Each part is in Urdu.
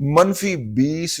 -20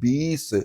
20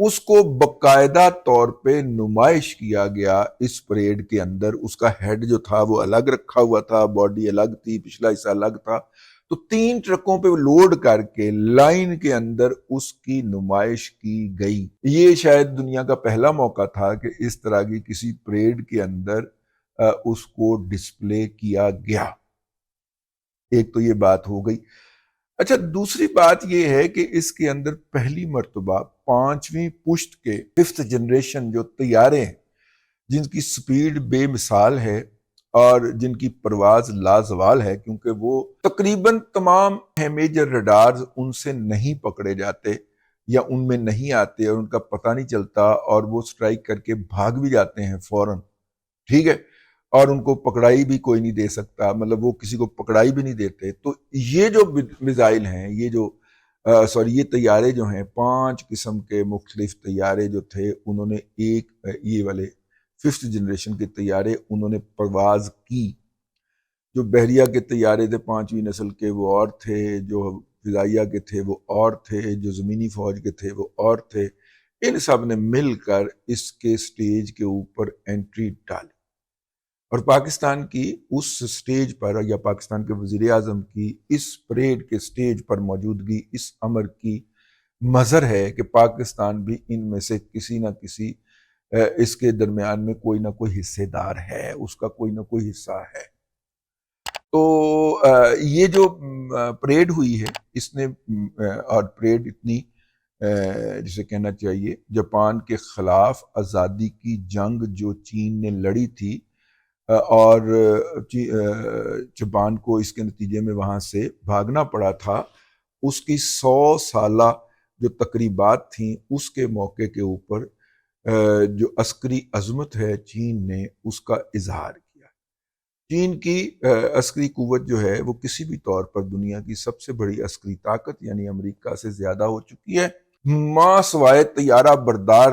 اس کو باقاعدہ طور پہ نمائش کیا گیا اس پریڈ کے اندر. اس کا ہیڈ جو تھا وہ الگ رکھا ہوا تھا، باڈی الگ تھی، پچھلا حصہ الگ تھا. تو 3 ٹرکوں پہ لوڈ کر کے لائن کے اندر اس کی نمائش کی گئی. یہ شاید دنیا کا پہلا موقع تھا کہ اس طرح کی کسی پریڈ کے اندر اس کو ڈسپلے کیا گیا. ایک تو یہ بات ہو گئی. اچھا، دوسری بات یہ ہے کہ اس کے اندر پہلی مرتبہ 5ویں پشت کے 5th جنریشن جو طیارے ہیں، جن کی سپیڈ بے مثال ہے اور جن کی پرواز لازوال ہے، کیونکہ وہ تقریباً تمام میجر ریڈارز ان سے نہیں پکڑے جاتے یا ان میں نہیں آتے اور ان کا پتہ نہیں چلتا، اور وہ سٹرائک کر کے بھاگ بھی جاتے ہیں فوراً. ٹھیک ہے، اور ان کو پکڑائی بھی کوئی نہیں دے سکتا، مطلب وہ کسی کو پکڑائی بھی نہیں دیتے. تو یہ جو میزائل ہیں، یہ طیارے جو ہیں، 5 قسم کے مختلف طیارے جو تھے، انہوں نے یہ والے 5th جنریشن کے طیارے انہوں نے پرواز کی. جو بحریہ کے طیارے تھے 5ویں نسل کے، وہ اور تھے. جو فضائیہ کے تھے وہ اور تھے. جو زمینی فوج کے تھے وہ اور تھے. ان سب نے مل کر اس کے سٹیج کے اوپر انٹری ڈالی، اور پاکستان کی اس سٹیج پر، یا پاکستان کے وزیر اعظم کی اس پریڈ کے سٹیج پر موجودگی اس امر کی مظہر ہے کہ پاکستان بھی ان میں سے کسی نہ کسی اس کے درمیان میں کوئی نہ کوئی حصے دار ہے، اس کا کوئی نہ کوئی حصہ ہے. تو یہ جو پریڈ ہوئی ہے، اس نے اور پریڈ اتنی جسے کہنا چاہیے جاپان کے خلاف آزادی کی جنگ جو چین نے لڑی تھی، اور جاپان کو اس کے نتیجے میں وہاں سے بھاگنا پڑا تھا، اس کی 100 سالہ جو تقریبات تھیں، اس کے موقع کے اوپر جو عسکری عظمت ہے چین نے اس کا اظہار کیا. چین کی عسکری قوت جو ہے وہ کسی بھی طور پر دنیا کی سب سے بڑی عسکری طاقت یعنی امریکہ سے زیادہ ہو چکی ہے، ماں سوائے طیارہ بردار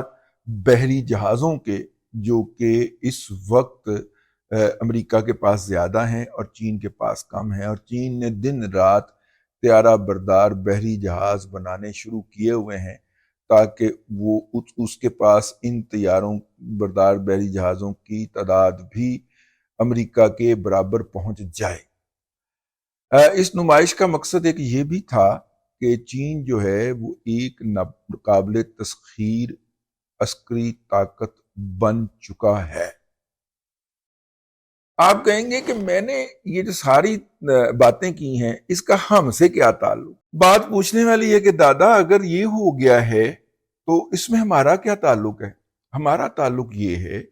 بحری جہازوں کے، جو کہ اس وقت امریکہ کے پاس زیادہ ہیں اور چین کے پاس کم ہیں. اور چین نے دن رات طیارہ بردار بحری جہاز بنانے شروع کیے ہوئے ہیں تاکہ وہ اس کے پاس ان طیاروں بردار بحری جہازوں کی تعداد بھی امریکہ کے برابر پہنچ جائے. اس نمائش کا مقصد ایک یہ بھی تھا کہ چین جو ہے وہ ایک ناقابل تسخیر عسکری طاقت بن چکا ہے. آپ کہیں گے کہ میں نے یہ جو ساری باتیں کی ہیں اس کا ہم سے کیا تعلق؟ بات پوچھنے والی ہے کہ دادا اگر یہ ہو گیا ہے تو اس میں ہمارا کیا تعلق ہے؟ ہمارا تعلق یہ ہے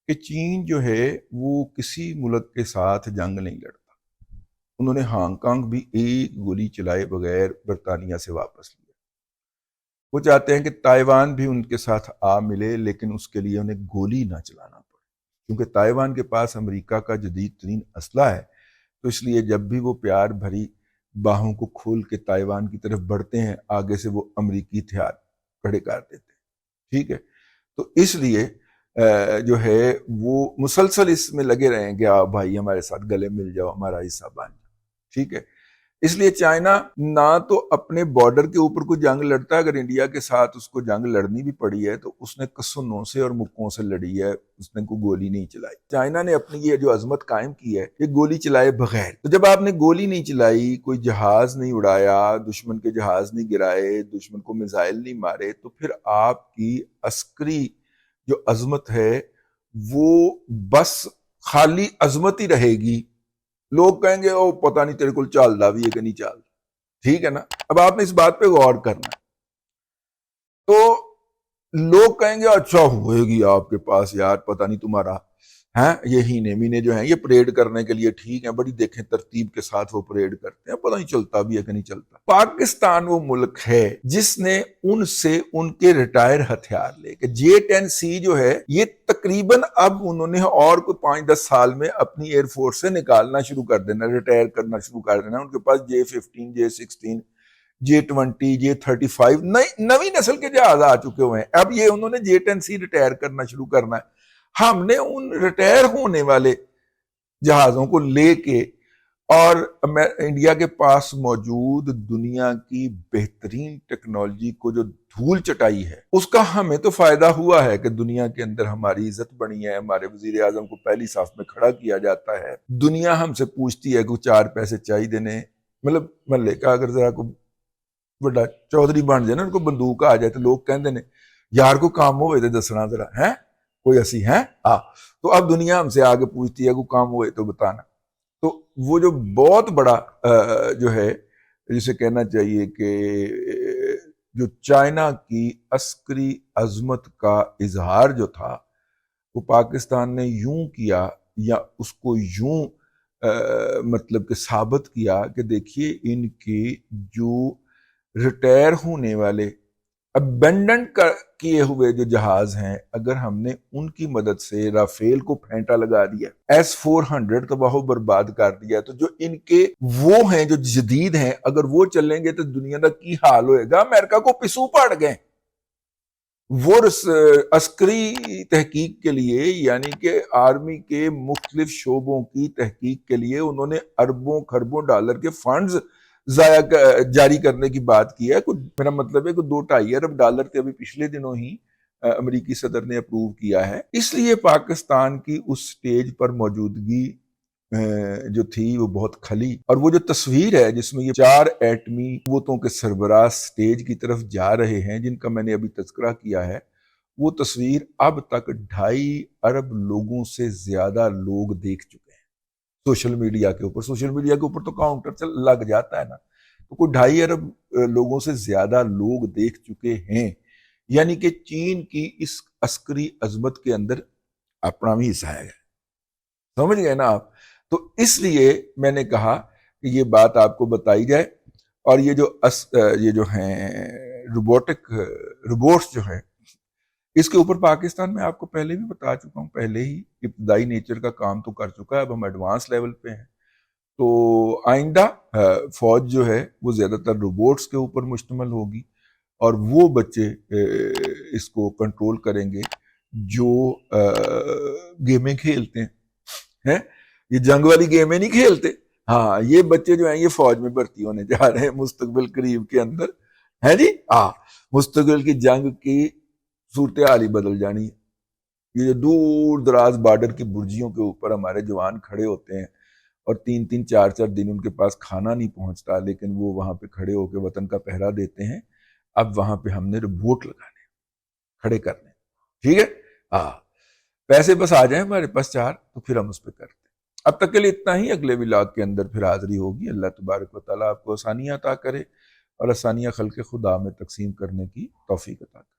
کہ چین جو ہے وہ کسی ملک کے ساتھ جنگ نہیں لڑتا. انہوں نے ہانگ کانگ بھی ایک گولی چلائے بغیر برطانیہ سے واپس لیا. وہ چاہتے ہیں کہ تائیوان بھی ان کے ساتھ آ ملے، لیکن اس کے لیے انہیں گولی نہ چلانا پڑے، کیونکہ تائیوان کے پاس امریکہ کا جدید ترین اسلحہ ہے. تو اس لیے جب بھی وہ پیار بھری باہوں کو کھول کے تائیوان کی طرف بڑھتے ہیں، آگے سے وہ امریکی ہتھیار کھڑے کر دیتے ہیں. ٹھیک ہے، تو اس لیے جو ہے وہ مسلسل اس میں لگے رہیں کہ آپ بھائی ہمارے ساتھ گلے مل جاؤ، ہمارا حصہ بن جاؤ. ٹھیک ہے، اس لیے چائنا نہ تو اپنے بارڈر کے اوپر کوئی جنگ لڑتا ہے. اگر انڈیا کے ساتھ اس کو جنگ لڑنی بھی پڑی ہے تو اس نے کسنوں سے اور مکوں سے لڑی ہے، اس نے کوئی گولی نہیں چلائی. چائنا نے اپنی یہ جو عظمت قائم کی ہے کہ گولی چلائے بغیر. تو جب آپ نے گولی نہیں چلائی، کوئی جہاز نہیں اڑایا، دشمن کے جہاز نہیں گرائے، دشمن کو میزائل نہیں مارے، تو پھر آپ کی عسکری جو عظمت ہے وہ بس خالی عظمت ہی رہے گی. لوگ کہیں گے او پتہ نہیں تیرے کو چال دا بھی ہے کہ نہیں چال. ٹھیک ہے نا؟ اب آپ نے اس بات پہ غور کرنا ہے. تو لوگ کہیں گے اچھا ہوئے گی آپ کے پاس یار، پتہ نہیں تمہارا یہ ہینے مینے جو ہیں یہ پریڈ کرنے کے لیے ٹھیک ہیں، بڑی دیکھیں ترتیب کے ساتھ وہ پریڈ کرتے ہیں، پتہ نہیں چلتا بھی ہے کہ نہیں چلتا. پاکستان وہ ملک ہے جس نے ان سے ان کے ریٹائر ہتھیار لے کے J-10C جو ہے یہ تقریباً اب انہوں نے اور کوئی 5-10 سال میں اپنی ایئر فورس سے نکالنا شروع کر دینا، ریٹائر کرنا شروع کر دینا. ان کے پاس J-15 J-16 J-20 J-35 نئی نسل کے جہاز آ چکے ہوئے ہیں. اب یہ انہوں نے J-10C ریٹائر کرنا شروع کرنا ہے. ہم نے ان ریٹائر ہونے والے جہازوں کو لے کے اور انڈیا کے پاس موجود دنیا کی بہترین ٹیکنالوجی کو جو دھول چٹائی ہے، اس کا ہمیں تو فائدہ ہوا ہے کہ دنیا کے اندر ہماری عزت بنی ہے، ہمارے وزیر اعظم کو پہلی صف میں کھڑا کیا جاتا ہے، دنیا ہم سے پوچھتی ہے کہ 4 پیسے چاہیے دینے، مطلب محلے کا اگر ذرا کو بڑا چودھری بن جائے نا، ان کو بندوق آ جائے تو لوگ کہتے ہیں یار کو کام ہوئے تو دسنا ذرا ہے کوئی ایسی ہے تو اب دنیا ہم سے آگے پوچھتی ہے کوئی کام ہوئے تو بتانا۔ تو وہ جو بہت بڑا جو ہے جسے کہنا چاہیے کہ جو چائنا کی عسکری عظمت کا اظہار جو تھا وہ پاکستان نے یوں کیا یا اس کو یوں مطلب کہ ثابت کیا کہ دیکھیے ان کے جو ریٹائر ہونے والے ابینڈن کیے ہوئے جو جہاز ہیں، اگر ہم نے ان کی مدد سے رافیل کو پھینٹا لگا دیا، S-400 تباہ و برباد کر دیا، تو جو ان کے وہ ہیں جو جدید ہیں اگر وہ چلیں گے تو دنیا کا کی حال ہوئے گا۔ امریکہ کو پسو پڑ گئے وہ عسکری تحقیق کے لیے، یعنی کہ آرمی کے مختلف شعبوں کی تحقیق کے لیے انہوں نے اربوں خربوں ڈالر کے فنڈز جاری کرنے کی بات کی ہے۔ میرا مطلب ہے کہ 2-2.5 ارب ڈالر تھے ابھی پچھلے دنوں ہی امریکی صدر نے اپروو کیا ہے۔ اس لیے پاکستان کی اس سٹیج پر موجودگی جو تھی وہ بہت کھلی، اور وہ جو تصویر ہے جس میں یہ 4 ایٹمی قوتوں کے سربراہ سٹیج کی طرف جا رہے ہیں جن کا میں نے ابھی تذکرہ کیا ہے، وہ تصویر اب تک 2.5 ارب لوگوں سے زیادہ لوگ دیکھ چکے ہیں سوشل میڈیا کے اوپر۔ سوشل میڈیا کے اوپر تو کاؤنٹر لگ جاتا ہے نا، تو کوئی 2.5 ارب لوگوں سے زیادہ لوگ دیکھ چکے ہیں، یعنی کہ چین کی اس عسکری عظمت کے اندر اپنا بھی حصہ ہے۔ سمجھ گئے نا آپ؟ تو اس لیے میں نے کہا کہ یہ بات آپ کو بتائی جائے، اور یہ جو ہیں روبوٹس جو ہیں، اس کے اوپر پاکستان میں آپ کو پہلے بھی بتا چکا ہوں، پہلے ہی ابتدائی نیچر کا کام تو کر چکا ہے، اب ہم ایڈوانس لیول پہ ہیں۔ تو آئندہ فوج جو ہے وہ زیادہ تر روبوٹس کے اوپر مشتمل ہوگی، اور وہ بچے اس کو کنٹرول کریں گے جو گیمیں کھیلتے ہیں، یہ جنگ والی گیمیں نہیں کھیلتے، ہاں یہ بچے جو ہیں یہ فوج میں بھرتی ہونے جا رہے ہیں مستقبل قریب کے اندر، ہے جی مستقبل کی جنگ کی صورتحال ہی بدل جانی ہے۔ یہ دور دراز بارڈر کی برجیوں کے اوپر ہمارے جوان کھڑے ہوتے ہیں اور 3-3 4-4 دن ان کے پاس کھانا نہیں پہنچتا، لیکن وہ وہاں پہ کھڑے ہو کے وطن کا پہرا دیتے ہیں۔ اب وہاں پہ ہم نے روبوٹ لگانے کھڑے کرنے، ٹھیک ہے، پیسے بس آ جائیں ہمارے پاس 4 تو پھر ہم اس پہ کرتے ہیں۔ اب تک کے لیے اتنا ہی، اگلے ولاگ کے اندر پھر حاضری ہوگی۔ اللہ تبارک و تعالیٰ آپ کو آسانیاں عطا کرے اور آسانیاں خلق خدا میں تقسیم کرنے کی توفیق عطا کرے۔